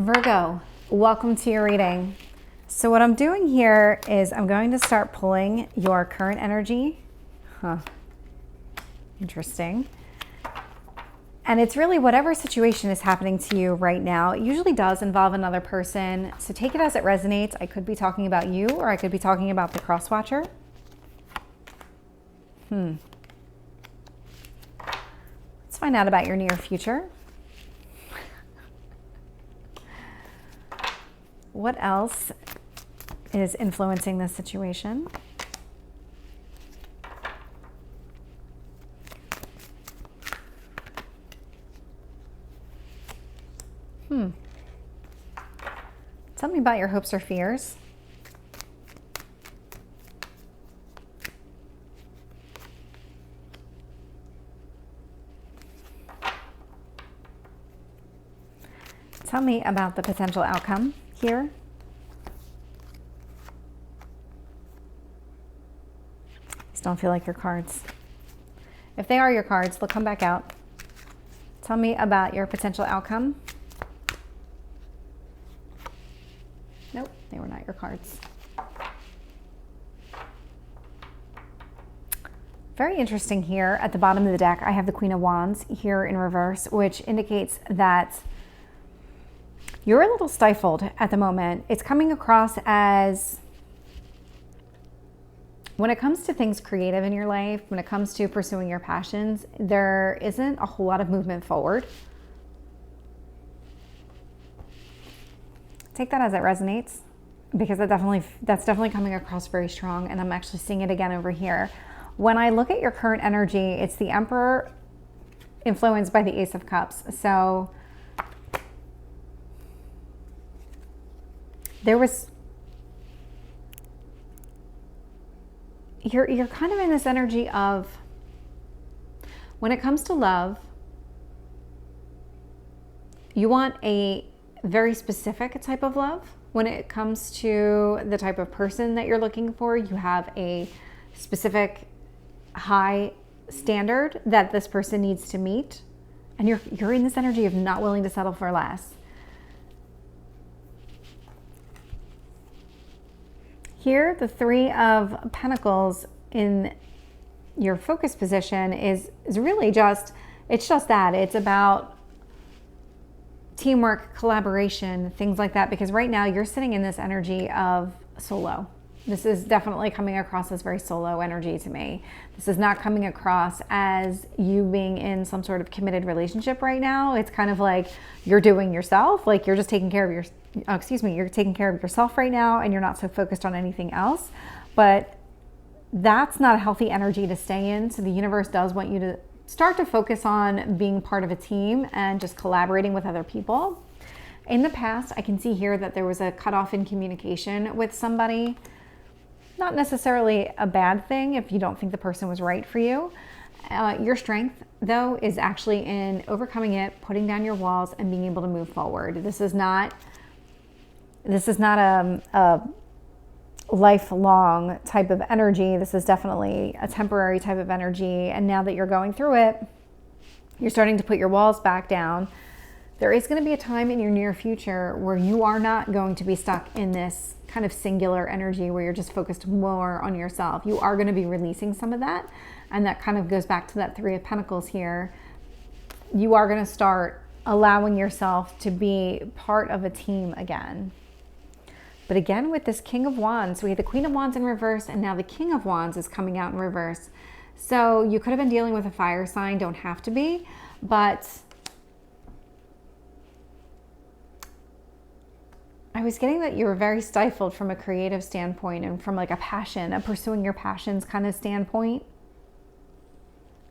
Virgo, welcome to your reading. So what I'm doing here is I'm going to start pulling your current energy. Interesting. And it's really whatever situation is happening to you right now. It usually does involve another person. So take it as it resonates. I could be talking about you, or I could be talking about the cross watcher. Let's find out about your near future. What else is influencing this situation? Tell me about your hopes or fears. Tell me about the potential outcome here. These don't feel like your cards. If they are your cards, they'll come back out. Tell me about your potential outcome. Nope, they were not your cards. Very interesting here at the bottom of the deck. I have the Queen of Wands here in reverse, which indicates that you're a little stifled at the moment. It's coming across as, when it comes to things creative in your life, when it comes to pursuing your passions, there isn't a whole lot of movement forward. Take that as it resonates, because that's definitely coming across very strong, and I'm actually seeing it again over here. When I look at your current energy, it's the Emperor influenced by the Ace of Cups. So there was, you're kind of in this energy of, when it comes to love, you want a very specific type of love. When it comes to the type of person that you're looking for, you have a specific high standard that this person needs to meet, and you're in this energy of not willing to settle for less. Here, the Three of Pentacles in your focus position is really just, it's just that. It's about teamwork, collaboration, things like that, because right now you're sitting in this energy of solo. This is definitely coming across as very solo energy to me. This is not coming across as you being in some sort of committed relationship right now. It's kind of like you're doing yourself, like you're just taking care of you're taking care of yourself right now, and you're not so focused on anything else. But that's not a healthy energy to stay in. So the universe does want you to start to focus on being part of a team and just collaborating with other people. In the past, I can see here that there was a cutoff in communication with somebody. Not necessarily a bad thing if you don't think the person was right for you. Your strength, though, is actually in overcoming it, putting down your walls, and being able to move forward. This is not a lifelong type of energy. This is definitely a temporary type of energy. And now that you're going through it, you're starting to put your walls back down. There is going to be a time in your near future where you are not going to be stuck in this kind of singular energy where you're just focused more on yourself. You are going to be releasing some of that. And that kind of goes back to that Three of Pentacles here. You are going to start allowing yourself to be part of a team again. But again, with this King of Wands, we have the Queen of Wands in reverse, and now the King of Wands is coming out in reverse. So you could have been dealing with a fire sign, don't have to be, but I was getting that you were very stifled from a creative standpoint and from like a passion, a pursuing your passions kind of standpoint.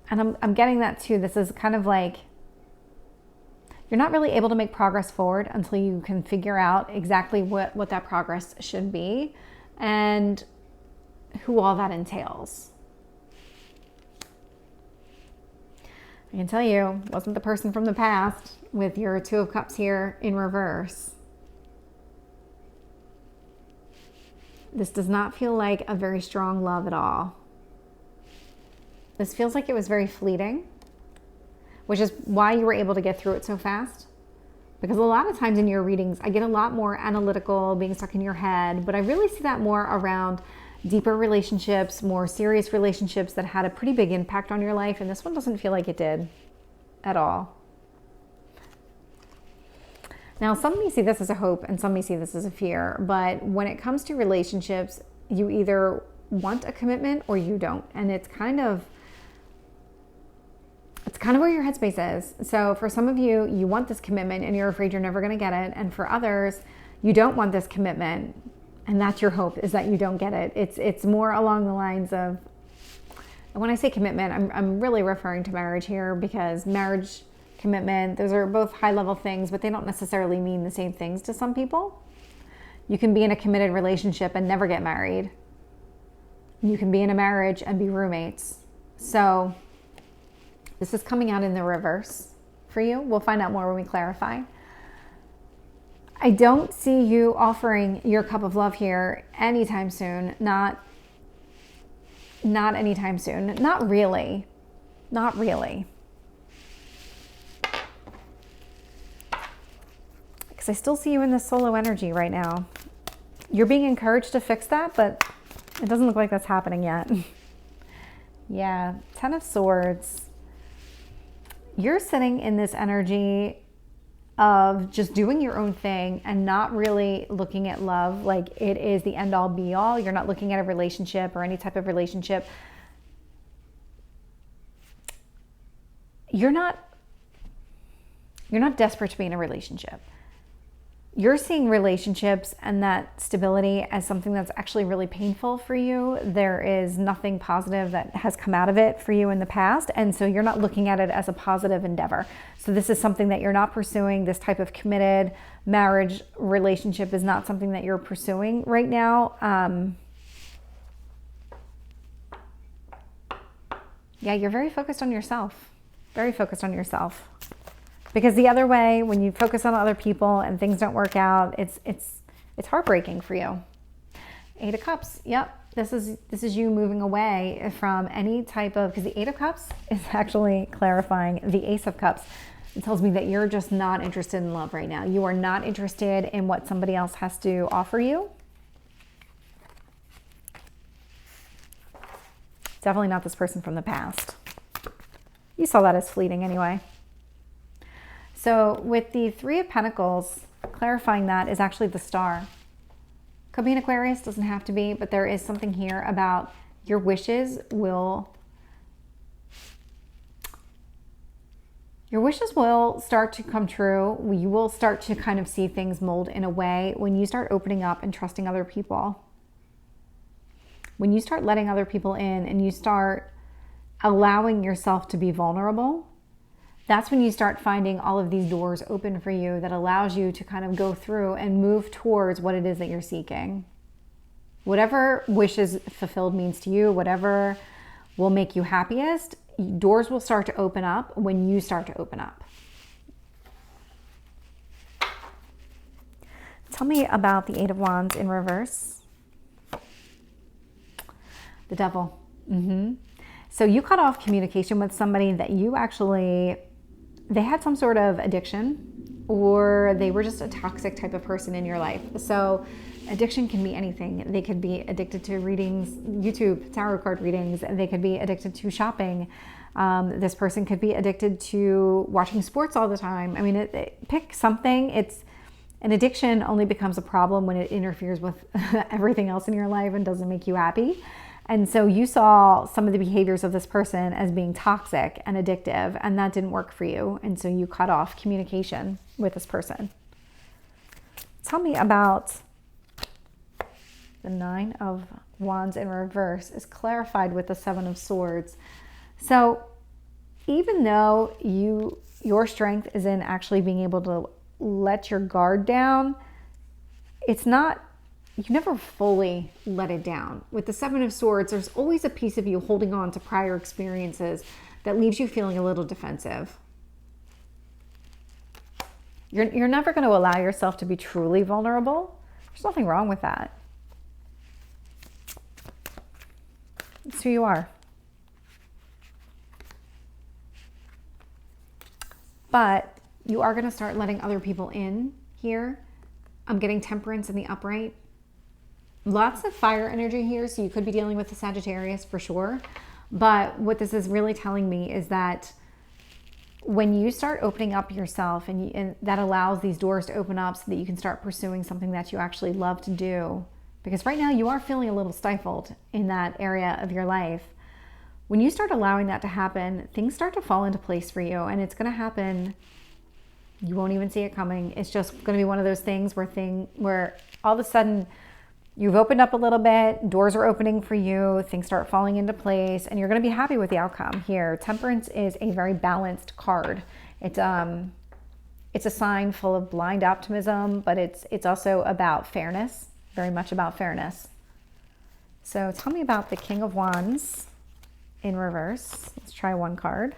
And I'm getting that too. This is kind of like, you're not really able to make progress forward until you can figure out exactly what that progress should be and who all that entails. I can tell you, wasn't the person from the past with your Two of Cups here in reverse. This does not feel like a very strong love at all. This feels like it was very fleeting, which is why you were able to get through it so fast. Because a lot of times in your readings, I get a lot more analytical, being stuck in your head, but I really see that more around deeper relationships, more serious relationships that had a pretty big impact on your life. And this one doesn't feel like it did at all. Now, some may see this as a hope and some may see this as a fear, but when it comes to relationships, you either want a commitment or you don't. And it's kind of where your headspace is. So for some of you, you want this commitment and you're afraid you're never going to get it. And for others, you don't want this commitment. And that's your hope, is that you don't get it. It's more along the lines of, and when I say commitment, I'm really referring to marriage here, because marriage, commitment, those are both high level things, but they don't necessarily mean the same things to some people. You can be in a committed relationship and never get married. You can be in a marriage and be roommates. So this is coming out in the reverse for you. We'll find out more when we clarify. I don't see you offering your cup of love here anytime soon. Not anytime soon. Not really. Not really. Because I still see you in this solo energy right now. You're being encouraged to fix that, but it doesn't look like that's happening yet. Yeah, 10 of Swords. You're sitting in this energy of just doing your own thing and not really looking at love like it is the end all be all. You're not looking at a relationship or any type of relationship. You're not desperate to be in a relationship. You're seeing relationships and that stability as something that's actually really painful for you. There is nothing positive that has come out of it for you in the past. And so you're not looking at it as a positive endeavor. So this is something that you're not pursuing. This type of committed marriage relationship is not something that you're pursuing right now. Yeah, you're very focused on yourself. Very focused on yourself. Because the other way, when you focus on other people and things don't work out, it's heartbreaking for you. 8 of Cups. Yep. This is you moving away from any type of, because the 8 of Cups is actually clarifying the Ace of Cups. It tells me that you're just not interested in love right now. You are not interested in what somebody else has to offer you. Definitely not this person from the past. You saw that as fleeting anyway. So with the 3 of Pentacles, clarifying that is actually the Star. Could be an Aquarius, doesn't have to be, but there is something here about your wishes will start to come true. You will start to kind of see things mold in a way when you start opening up and trusting other people. When you start letting other people in and you start allowing yourself to be vulnerable, that's when you start finding all of these doors open for you that allows you to kind of go through and move towards what it is that you're seeking. Whatever wishes fulfilled means to you, whatever will make you happiest, doors will start to open up when you start to open up. Tell me about the 8 of Wands in reverse. The Devil. So you cut off communication with somebody that you actually, they had some sort of addiction, or they were just a toxic type of person in your life. So addiction can be anything. They could be addicted to readings, YouTube, tarot card readings. They could be addicted to shopping. This person could be addicted to watching sports all the time. I mean, pick something. It's an addiction only becomes a problem when it interferes with everything else in your life and doesn't make you happy. And so you saw some of the behaviors of this person as being toxic and addictive, and that didn't work for you. And so you cut off communication with this person. Tell me about the 9 of Wands in reverse is clarified with the 7 of Swords. So even though your strength is in actually being able to let your guard down, it's not, you never fully let it down. With the 7 of Swords, there's always a piece of you holding on to prior experiences that leaves you feeling a little defensive. You're never going to allow yourself to be truly vulnerable. There's nothing wrong with that. It's who you are. But You are going to start letting other people in here. I'm getting Temperance in the upright. Lots of fire energy here, so you could be dealing with the Sagittarius for sure. But what this is really telling me is that when you start opening up yourself, and that allows these doors to open up so that you can start pursuing something that you actually love to do. Because right now you are feeling a little stifled in that area of your life. When you start allowing that to happen, things start to fall into place for you, and it's going to happen. You won't even see it coming. It's just going to be one of those things where all of a sudden you've opened up a little bit, doors are opening for you, things start falling into place, and you're going to be happy with the outcome here. Temperance is a very balanced card. It's a sign full of blind optimism, but it's also about fairness, very much about fairness. So tell me about the King of Wands in reverse. Let's try one card.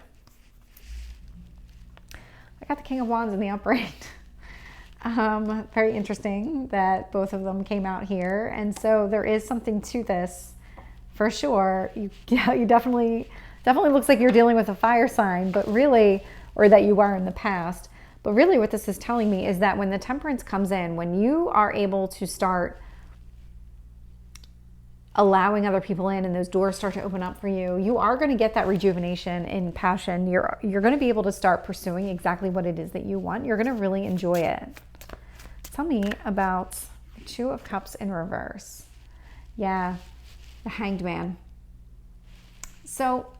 I got the King of Wands in the upright. Very interesting that both of them came out here. And so there is something to this for sure. You definitely looks like you're dealing with a fire sign, but really, or that you are in the past. But really what this is telling me is that when the Temperance comes in, when you are able to start allowing other people in and those doors start to open up for you, you are going to get that rejuvenation in passion. You're going to be able to start pursuing exactly what it is that you want. You're going to really enjoy it. Tell me about the Two of Cups in reverse. Yeah, the Hanged Man. So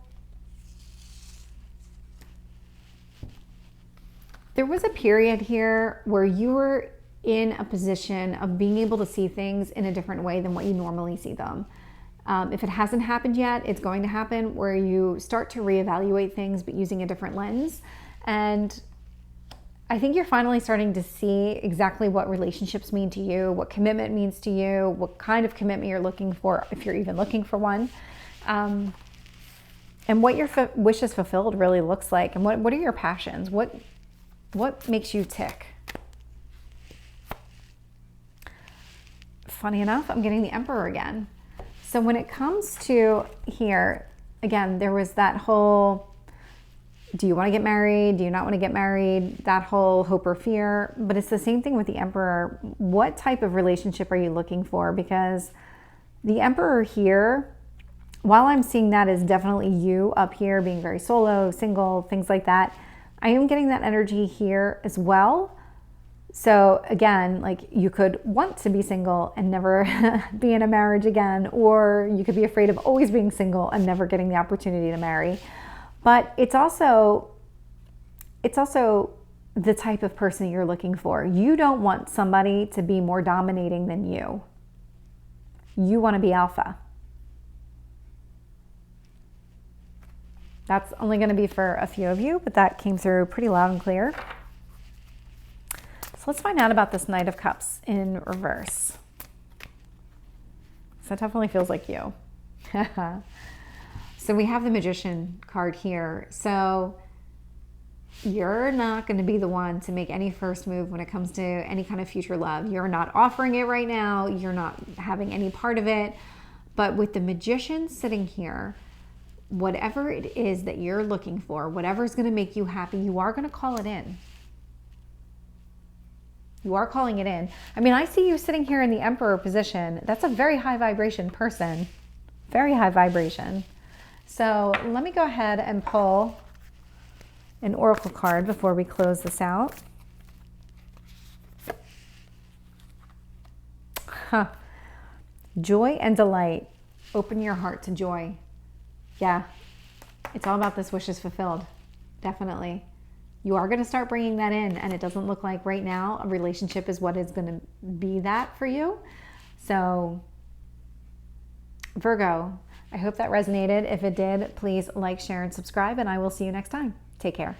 there was a period here where you were in a position of being able to see things in a different way than what you normally see them. If it hasn't happened yet, it's going to happen, where you start to reevaluate things but using a different lens. And I think you're finally starting to see exactly what relationships mean to you, what commitment means to you, what kind of commitment you're looking for, if you're even looking for one, and what your wishes fulfilled really looks like, and what are your passions, what makes you tick. Funny enough, I'm getting the Emperor again. So when it comes to here, again, there was that whole, do you want to get married? Do you not want to get married? That whole hope or fear. But it's the same thing with the Emperor. What type of relationship are you looking for? Because the Emperor here, while I'm seeing that as definitely you up here being very solo, single, things like that, I am getting that energy here as well. So again, like, you could want to be single and never be in a marriage again, or you could be afraid of always being single and never getting the opportunity to marry. But it's also the type of person you're looking for. You don't want somebody to be more dominating than you. You want to be alpha. That's only going to be for a few of you, but that came through pretty loud and clear. So let's find out about this Knight of Cups in reverse. So it definitely feels like you. So we have the Magician card here. So you're not going to be the one to make any first move when it comes to any kind of future love. You're not offering it right now. You're not having any part of it. But with the Magician sitting here, whatever it is that you're looking for, whatever's going to make you happy, you are going to call it in. You are calling it in. I mean, I see you sitting here in the Emperor position. That's a very high vibration person. Very high vibration. So let me go ahead and pull an oracle card before we close this out. Joy and delight. Open your heart to joy. Yeah, it's all about this wishes fulfilled. Definitely. You are going to start bringing that in, and it doesn't look like right now a relationship is what is going to be that for you. So Virgo, I hope that resonated. If it did, please like, share, and subscribe, and I will see you next time. Take care.